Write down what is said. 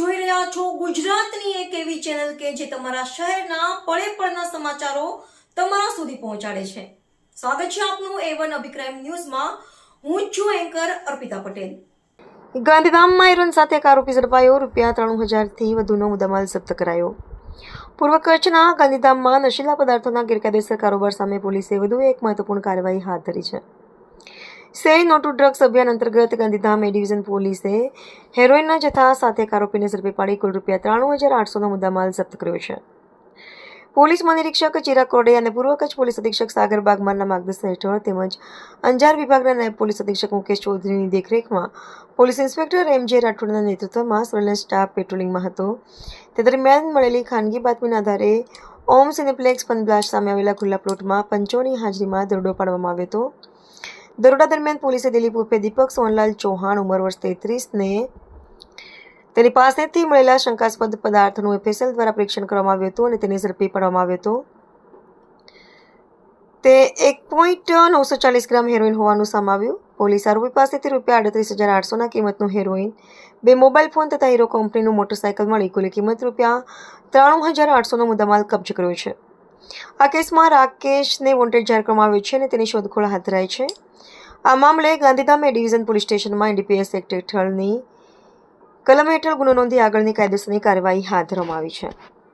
જોઈ રહ્યા છો ગુજરાતની એક એવી ચેનલ કે જે તમારા શહેરના પળે પળના સમાચારો તમારા સુધી પહોંચાડે છે। સ્વાગત છે આપનું A1 અભિક્રાઇમ ન્યૂઝમાં। હું છું એન્કર અર્પિતા પટેલ। ગાંધીધામમાં હેરોઇન સાથે એક આરોપી ઝડપાયો। ₹93,000 થી વધુનો મુદ્દામાલ જપ્ત કરાયો। પૂર્વ કચ્છના ગાંધીધામમાં નશીલા પદાર્થોના ગેરકાયદેસર કારોબાર સામે પોલીસે વધુ એક મહત્વપૂર્ણ કાર્યવાહી હાથ ધરી છે। સે નો ટુ ડ્રગ્સ અભિયાન અંતર્ગત ગાંધીધામ એ ડિવિઝન પોલીસે હેરોઇનના જથ્થા સાથે એક આરોપીને ઝડપી પાડી કુલ ₹93,800નો મુદ્દામાલ જપ્ત કર્યો છે। પોલીસ મહાનિરીક્ષક ચિરાગ કોરડે અને પૂર્વ કચ્છ પોલીસ અધિક્ષક સાગર બાગમારના માર્ગદર્શન હેઠળ તેમજ અંજાર વિભાગના નાયબ પોલીસ અધિક્ષક મુકેશ ચૌધરીની દેખરેખમાં પોલીસ ઇન્સ્પેક્ટર MJ રાઠોડના નેતૃત્વમાં સર્વેલન્સ સ્ટાફ પેટ્રોલિંગમાં હતો। તે દરમિયાન મળેલી ખાનગી બાતમીના આધારે ઓમ સિનેપ્લેક્સ પનબ્લાસ્ટ સામે આવેલા ખુલ્લા પ્લોટમાં પંચોની હાજરીમાં દરોડો પાડવામાં આવ્યો હતો। દરોડા દરમિયાન પોલીસે દિલીપ ઉર્ફે દીપક સોનલાલ ચૌહાણ ઉંમર વર્ષ 33ને તેની પાસેથી મળેલા શંકાસ્પદ પદાર્થનું FSL દ્વારા પરીક્ષણ કરવામાં આવ્યું હતું અને તેને ઝડપી પાડવામાં આવ્યો હતો। તે 1.940 ગ્રામ હેરોઇન હોવાનું સામે આવ્યું। પોલીસ આરોપી પાસેથી ₹38,800ના કિંમતનું હેરોઇન, 2 મોબાઈલ ફોન તથા હીરો કંપનીનું મોટરસાયકલ મળી કુલ કિંમત ₹93,800નો મુદ્દામાલ કબજે કર્યો છે। આ કેસમાં રાકેશને વોન્ટેડ જાહેર કરવામાં આવ્યો છે અને તેની શોધખોળ હાથ ધરાઈ છે। આ મામલે ગાંધીધામ એ ડિવિઝન પોલીસ સ્ટેશનમાં NDPS એક્ટ હેઠળની કલમ હેઠળ ગુનો નોંધી આગળની કાયદેસરની કાર્યવાહી હાથ ધરવામાં આવી છે।